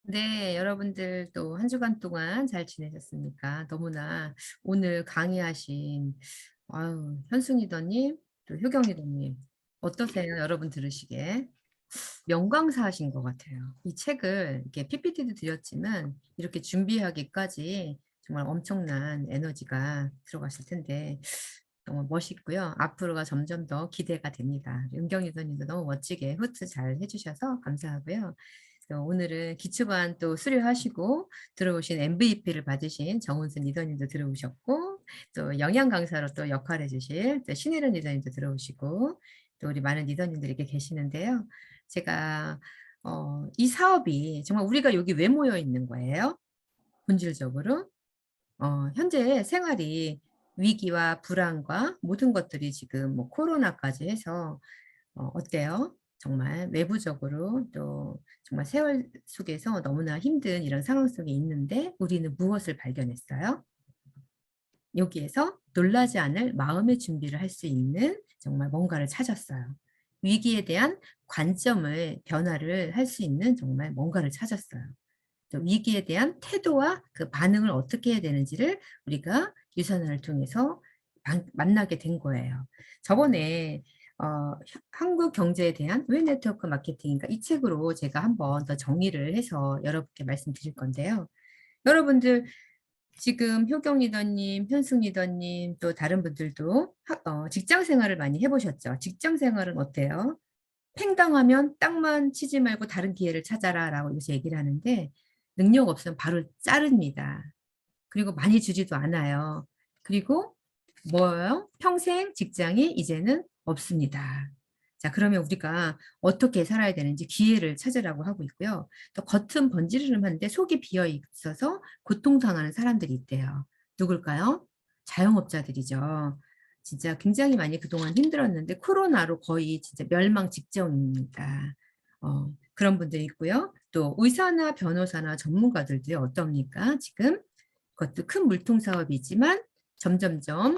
네, 여러분들 또 한 주간 동안 잘 지내셨습니까? 너무나 오늘 강의하신 현승이더님, 또 효경이더님 어떠세요? 여러분 들으시기에 명강사하신 것 같아요. 이 책을 이렇게 PPT도 드렸지만 이렇게 준비하기까지 정말 엄청난 에너지가 들어갔을 텐데 너무 멋있고요. 앞으로가 점점 더 기대가 됩니다. 은경이더님도 너무 멋지게 후트 잘 해주셔서 감사하고요. 오늘은 기초반 또 수료하시고 들어오신 MVP를 받으신 정은순 리더님도 들어오셨고 또 영양 강사로 또 역할해 주실 또 신혜련 리더님도 들어오시고 또 우리 많은 리더님들이 이렇게 계시는데요. 제가 이 사업이 정말 우리가 여기 왜 모여 있는 거예요? 본질적으로 현재 생활이 위기와 불안과 모든 것들이 지금 뭐 코로나까지 해서 어때요? 정말 외부적으로 또 정말 세월 속에서 너무나 힘든 이런 상황 속에 있는데 우리는 무엇을 발견했어요? 여기에서 놀라지 않을 마음의 준비를 할 수 있는 정말 뭔가를 찾았어요. 위기에 대한 관점을 변화를 할 수 있는 정말 뭔가를 찾았어요. 또 위기에 대한 태도와 그 반응을 어떻게 해야 되는지를 우리가 유산을 통해서 만나게 된 거예요. 저번에 한국 경제에 대한 왜 네트워크 마케팅인가 이 책으로 제가 한번 더 정리를 해서 여러분께 말씀드릴 건데요. 여러분들 지금 효경 리더님, 현숙 리더님 또 다른 분들도 직장 생활을 많이 해보셨죠? 직장 생활은 어때요? 팽당하면 땅만 치지 말고 다른 기회를 찾아라 라고 요새 얘기를 하는데 능력 없으면 바로 자릅니다. 그리고 많이 주지도 않아요. 그리고 뭐예요? 평생 직장이 이제는 없습니다. 자, 그러면 우리가 어떻게 살아야 되는지 기회를 찾으라고 하고 있고요. 또 겉은 번지르르한데 속이 비어 있어서 고통당하는 사람들이 있대요. 누굴까요? 자영업자들이죠. 진짜 굉장히 많이 그동안 힘들었는데 코로나로 거의 진짜 멸망 직전입니다. 그런 분들이 있고요. 또 의사나 변호사나 전문가들도 어떻습니까? 지금 그것도 큰 물통 사업이지만 점점점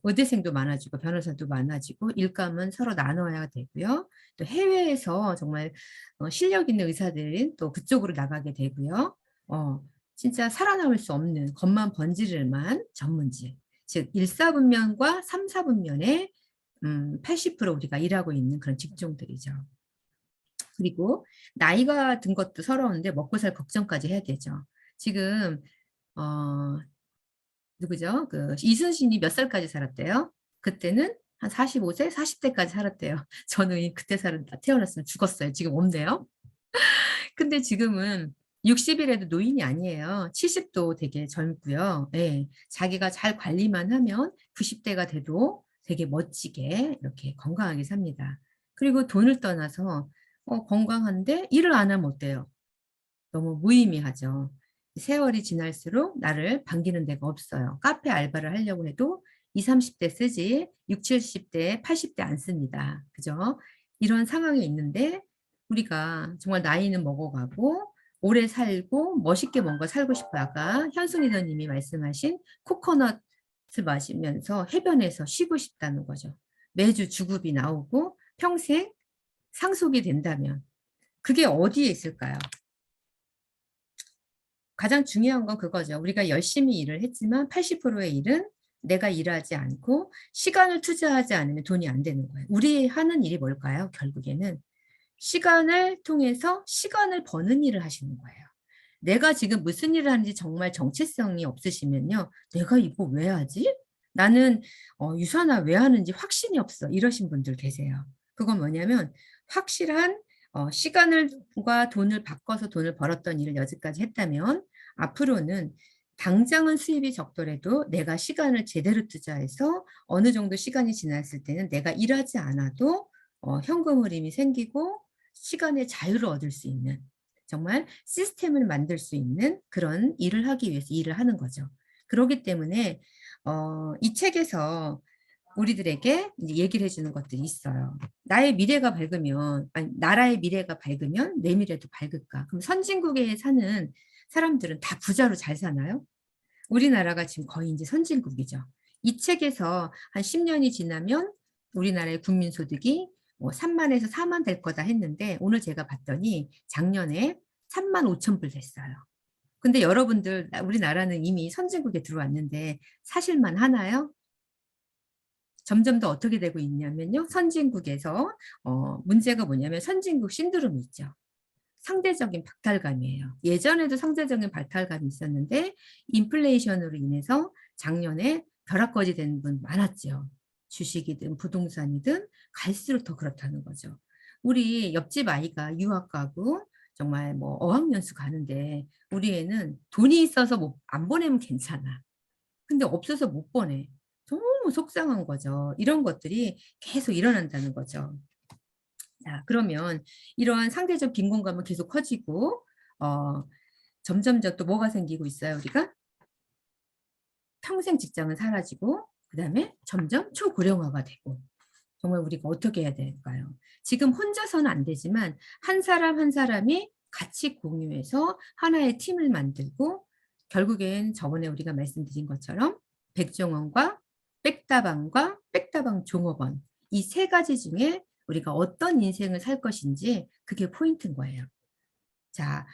의대생도 많아지고 변호사도 많아지고 일감은 서로 나눠야 되고요. 또 해외에서 정말 실력 있는 의사들은 또 그쪽으로 나가게 되고요. 진짜 살아남을 수 없는 겉만 번지르만 전문직, 즉 1사분면과 3사분면의 80% 우리가 일하고 있는 그런 직종들이죠. 그리고 나이가 든 것도 서러운데 먹고 살 걱정까지 해야 되죠. 지금 어, 누구죠? 그 이순신이 몇 살까지 살았대요? 그때는 한 45세, 40대까지 살았대요. 저는 그때 태어났으면 죽었어요. 지금 없네요. 근데 지금은 60이라도 노인이 아니에요. 70도 되게 젊고요. 예, 자기가 잘 관리만 하면 90대가 돼도 되게 멋지게 이렇게 건강하게 삽니다. 그리고 돈을 떠나서 건강한데 일을 안 하면 어때요? 너무 무의미하죠. 세월이 지날수록 나를 반기는 데가 없어요. 카페 알바를 하려고 해도 20, 30대 쓰지 60, 70대, 80대 안 씁니다. 그죠? 이런 상황에 있는데 우리가 정말 나이는 먹어가고 오래 살고 멋있게 뭔가 살고 싶어요. 아까 현순 리더님이 말씀하신 코코넛을 마시면서 해변에서 쉬고 싶다는 거죠. 매주 주급이 나오고 평생 상속이 된다면 그게 어디에 있을까요? 가장 중요한 건 그거죠. 우리가 열심히 일을 했지만 80%의 일은 내가 일하지 않고 시간을 투자하지 않으면 돈이 안 되는 거예요. 우리 하는 일이 뭘까요? 결국에는 시간을 통해서 시간을 버는 일을 하시는 거예요. 내가 지금 무슨 일을 하는지 정말 정체성이 없으시면요. 내가 이거 왜 하지? 나는 유산화 왜 하는지 확신이 없어. 이러신 분들 계세요. 그건 뭐냐면 확실한 시간과 돈을 바꿔서 돈을 벌었던 일을 여지까지 했다면 앞으로는 당장은 수입이 적더라도 내가 시간을 제대로 투자해서 어느 정도 시간이 지났을 때는 내가 일하지 않아도 현금 흐름이 생기고 시간의 자유를 얻을 수 있는 정말 시스템을 만들 수 있는 그런 일을 하기 위해서 일을 하는 거죠. 그렇기 때문에 이 책에서 우리들에게 이제 얘기를 해주는 것들이 있어요. 나의 미래가 밝으면, 아니, 나라의 미래가 밝으면 내 미래도 밝을까? 그럼 선진국에 사는 사람들은 다 부자로 잘 사나요? 우리나라가 지금 거의 이제 선진국이죠. 이 책에서 한 10년이 지나면 우리나라의 국민소득이 뭐 3만에서 4만 될 거다 했는데 오늘 제가 봤더니 작년에 35,000불 됐어요. 근데 여러분들 우리나라는 이미 선진국에 들어왔는데 사실만 하나요? 점점 더 어떻게 되고 있냐면요. 선진국에서 문제가 뭐냐면 선진국 신드롬이 있죠. 상대적인 박탈감이에요. 예전에도 상대적인 박탈감이 있었는데 인플레이션으로 인해서 작년에 벼락거지 된 분 많았죠. 주식이든 부동산이든 갈수록 더 그렇다는 거죠. 우리 옆집 아이가 유학 가고 정말 뭐 어학연수 가는데 우리 애는 돈이 있어서 안 보내면 괜찮아. 근데 없어서 못 보내. 너무 속상한 거죠. 이런 것들이 계속 일어난다는 거죠. 자, 그러면 이러한 상대적 빈곤감은 계속 커지고 점점점 또 뭐가 생기고 있어요, 우리가? 평생 직장은 사라지고 그다음에 점점 초고령화가 되고 정말 우리가 어떻게 해야 될까요? 지금 혼자서는 안 되지만 한 사람 한 사람이 같이 공유해서 하나의 팀을 만들고 결국엔 저번에 우리가 말씀드린 것처럼 백종원과 백다방과 백다방 종업원 이 세 가지 중에 우리가 어떤 인생을 살 것인지 그게 포인트인 거예요. 자,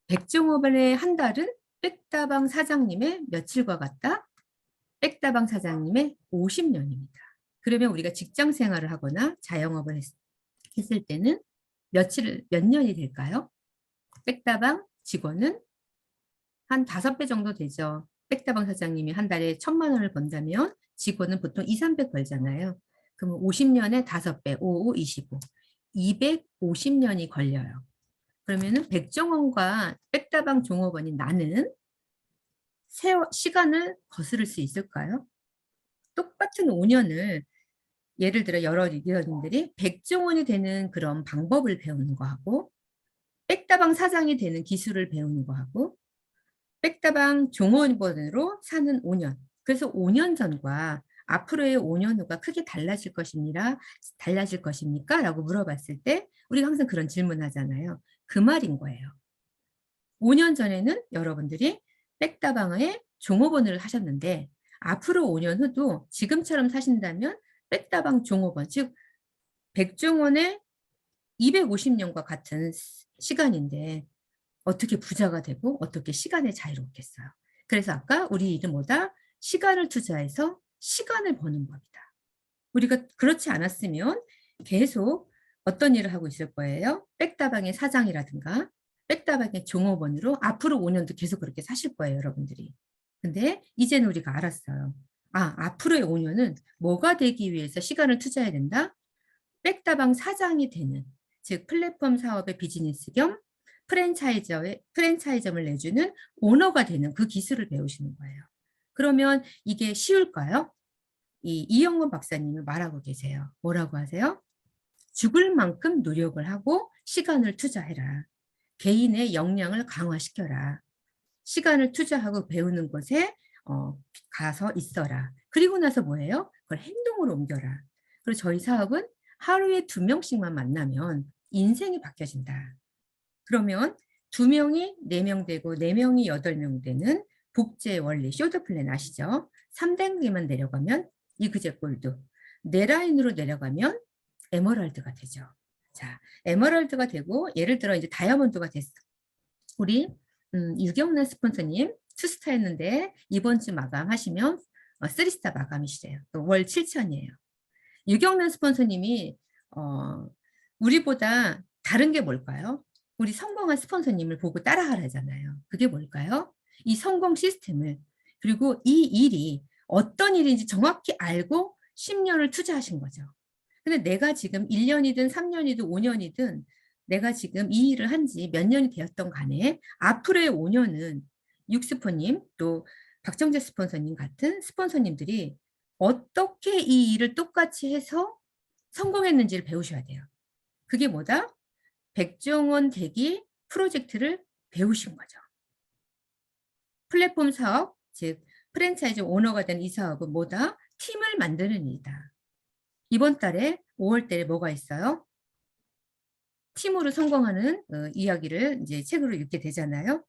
백종업원의 한 달은 백다방 사장님의 며칠과 같다? 백다방 사장님의 50년입니다. 그러면 우리가 직장 생활을 하거나 자영업을 했을 때는 몇 년이 될까요? 백다방 직원은 한 5배 정도 되죠. 백다방 사장님이 한 달에 1,000만 원을 번다면 직원은 보통 2, 300 벌잖아요. 그러면 50년에 5배, 5, 5, 25. 250년이 걸려요. 그러면은 백종원과 백다방 종업원이 나는 시간을 거스를 수 있을까요? 똑같은 5년을 예를 들어 여러 리더님들이 백종원이 되는 그런 방법을 배우는 거하고 백다방 사장이 되는 기술을 배우는 거하고 백다방 종업원으로 사는 5년. 그래서 5년 전과 앞으로의 5년 후가 크게 달라질 것입니까? 라고 물어봤을 때 우리가 항상 그런 질문하잖아요. 그 말인 거예요. 5년 전에는 여러분들이 백다방의 종업원을 하셨는데 앞으로 5년 후도 지금처럼 사신다면 백다방 종업원, 즉 백종원의 250년과 같은 시간인데 어떻게 부자가 되고 어떻게 시간을 자유롭겠어요. 그래서 아까 우리 일은 뭐다? 시간을 투자해서 시간을 버는 법이다. 우리가 그렇지 않았으면 계속 어떤 일을 하고 있을 거예요? 백다방의 사장이라든가 백다방의 종업원으로 앞으로 5년도 계속 그렇게 사실 거예요, 여러분들이. 근데 이제는 우리가 알았어요. 아, 앞으로의 5년은 뭐가 되기 위해서 시간을 투자해야 된다? 백다방 사장이 되는, 즉 플랫폼 사업의 비즈니스 겸 프랜차이점을 내주는 오너가 되는 그 기술을 배우시는 거예요. 그러면 이게 쉬울까요? 이영건 박사님은 말하고 계세요. 뭐라고 하세요? 죽을 만큼 노력을 하고 시간을 투자해라. 개인의 역량을 강화시켜라. 시간을 투자하고 배우는 곳에 가서 있어라. 그리고 나서 뭐예요? 그걸 행동으로 옮겨라. 그리고 저희 사업은 하루에 2명씩만 만나면 인생이 바뀌어진다. 그러면 2명이 4명 되고 4명이 8명 되는 복제 원리 쇼드 플랜 아시죠? 3단계만 내려가면 이그제 골드, 4라인으로 내려가면 에메랄드가 되죠. 자, 에메랄드가 되고 예를 들어 이제 다이아몬드가 됐어. 우리 유경란 스폰서님 투스타 했는데 이번 주 마감하시면 3스타 마감이시래요. 월 7천이에요. 유경란 스폰서님이 우리보다 다른 게 뭘까요? 우리 성공한 스폰서님을 보고 따라하라잖아요. 그게 뭘까요? 이 성공 시스템을 그리고 이 일이 어떤 일인지 정확히 알고 10년을 투자하신 거죠. 근데 내가 지금 1년이든 3년이든 5년이든 내가 지금 이 일을 한 지 몇 년이 되었던 간에 앞으로의 5년은 육스포님 또 박정재 스폰서님 같은 스폰서님들이 어떻게 이 일을 똑같이 해서 성공했는지를 배우셔야 돼요. 그게 뭐다? 백종원 대기 프로젝트를 배우신 거죠. 플랫폼 사업, 즉 프랜차이즈 오너가 된 이 사업은 뭐다? 팀을 만드는 일이다. 이번 달에 5월 달에 뭐가 있어요? 팀으로 성공하는 이야기를 이제 책으로 읽게 되잖아요.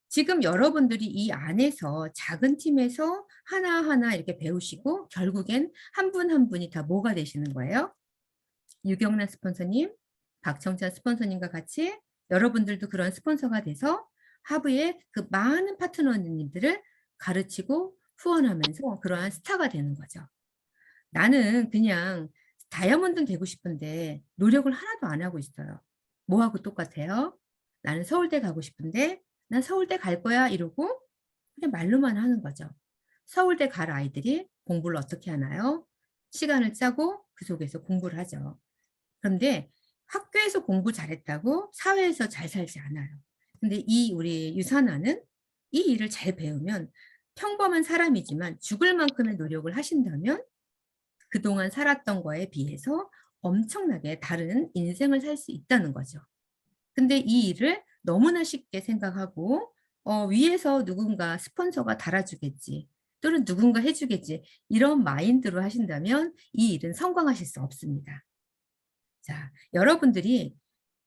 지금 여러분들이 이 안에서 작은 팀에서 하나하나 이렇게 배우시고 결국엔 한 분 한 분이 다 뭐가 되시는 거예요? 유경란 스폰서님, 박정찬 스폰서님과 같이 여러분들도 그런 스폰서가 돼서 하부의 그 많은 파트너님들을 가르치고 후원하면서 그러한 스타가 되는 거죠. 나는 그냥 다이아몬드 되고 싶은데 노력을 하나도 안 하고 있어요. 뭐하고 똑같아요? 나는 서울대 가고 싶은데 난 서울대 갈 거야 이러고 그냥 말로만 하는 거죠. 서울대 갈 아이들이 공부를 어떻게 하나요? 시간을 짜고 그 속에서 공부를 하죠. 그런데 학교에서 공부 잘했다고 사회에서 잘 살지 않아요. 근데 이 우리 유산아는 이 일을 잘 배우면 평범한 사람이지만 죽을 만큼의 노력을 하신다면 그동안 살았던 거에 비해서 엄청나게 다른 인생을 살 수 있다는 거죠. 근데 이 일을 너무나 쉽게 생각하고 위에서 누군가 스폰서가 달아주겠지 또는 누군가 해주겠지 이런 마인드로 하신다면 이 일은 성공하실 수 없습니다. 자, 여러분들이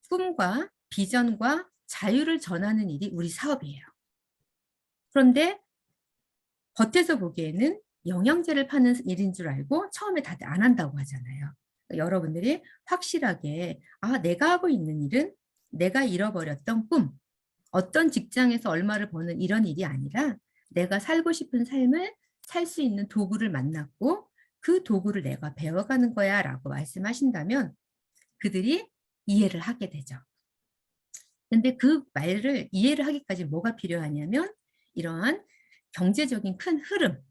꿈과 비전과 자유를 전하는 일이 우리 사업이에요. 그런데 겉에서 보기에는 영양제를 파는 일인 줄 알고 처음에 다들 안 한다고 하잖아요. 여러분들이 확실하게 내가 하고 있는 일은 내가 잃어버렸던 꿈, 어떤 직장에서 얼마를 버는 이런 일이 아니라 내가 살고 싶은 삶을 살 수 있는 도구를 만났고 그 도구를 내가 배워가는 거야 라고 말씀하신다면 그들이 이해를 하게 되죠. 근데 그 말을 이해를 하기까지 뭐가 필요하냐면 이러한 경제적인 큰 흐름,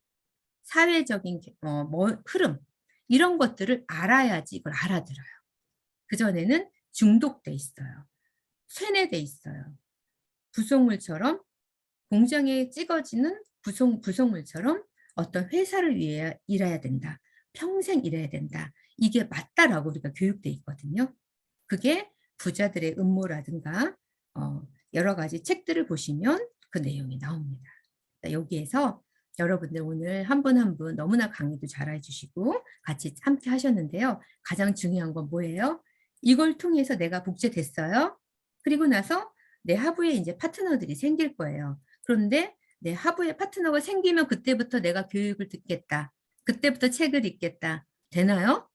사회적인 흐름 이런 것들을 알아야지 이걸 알아들어요. 그전에는 중독돼 있어요. 쇠뇌돼 있어요. 부속물처럼 공장에 찍어지는 부속물처럼 어떤 회사를 위해 일해야 된다. 평생 일해야 된다. 이게 맞다라고 우리가 교육돼 있거든요. 그게 부자들의 음모라든가 여러 가지 책들을 보시면 그 내용이 나옵니다. 여기에서 여러분들 오늘 한 분 한 분 너무나 강의도 잘 해주시고 같이 함께 하셨는데요. 가장 중요한 건 뭐예요? 이걸 통해서 내가 복제됐어요. 그리고 나서 내 하부에 이제 파트너들이 생길 거예요. 그런데 내 하부에 파트너가 생기면 그때부터 내가 교육을 듣겠다. 그때부터 책을 읽겠다. 되나요?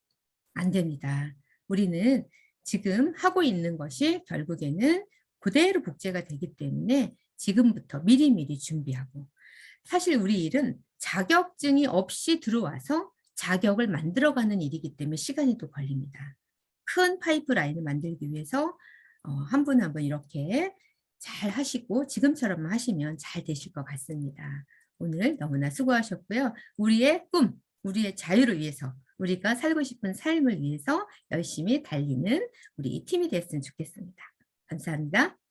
안 됩니다. 우리는 지금 하고 있는 것이 결국에는 그대로 복제가 되기 때문에 지금부터 미리미리 준비하고 사실 우리 일은 자격증이 없이 들어와서 자격을 만들어가는 일이기 때문에 시간이 또 걸립니다. 큰 파이프라인을 만들기 위해서 한 분 한 분 이렇게 잘 하시고 지금처럼만 하시면 잘 되실 것 같습니다. 오늘 너무나 수고하셨고요. 우리의 꿈, 우리의 자유를 위해서 우리가 살고 싶은 삶을 위해서 열심히 달리는 우리 팀이 됐으면 좋겠습니다. 감사합니다.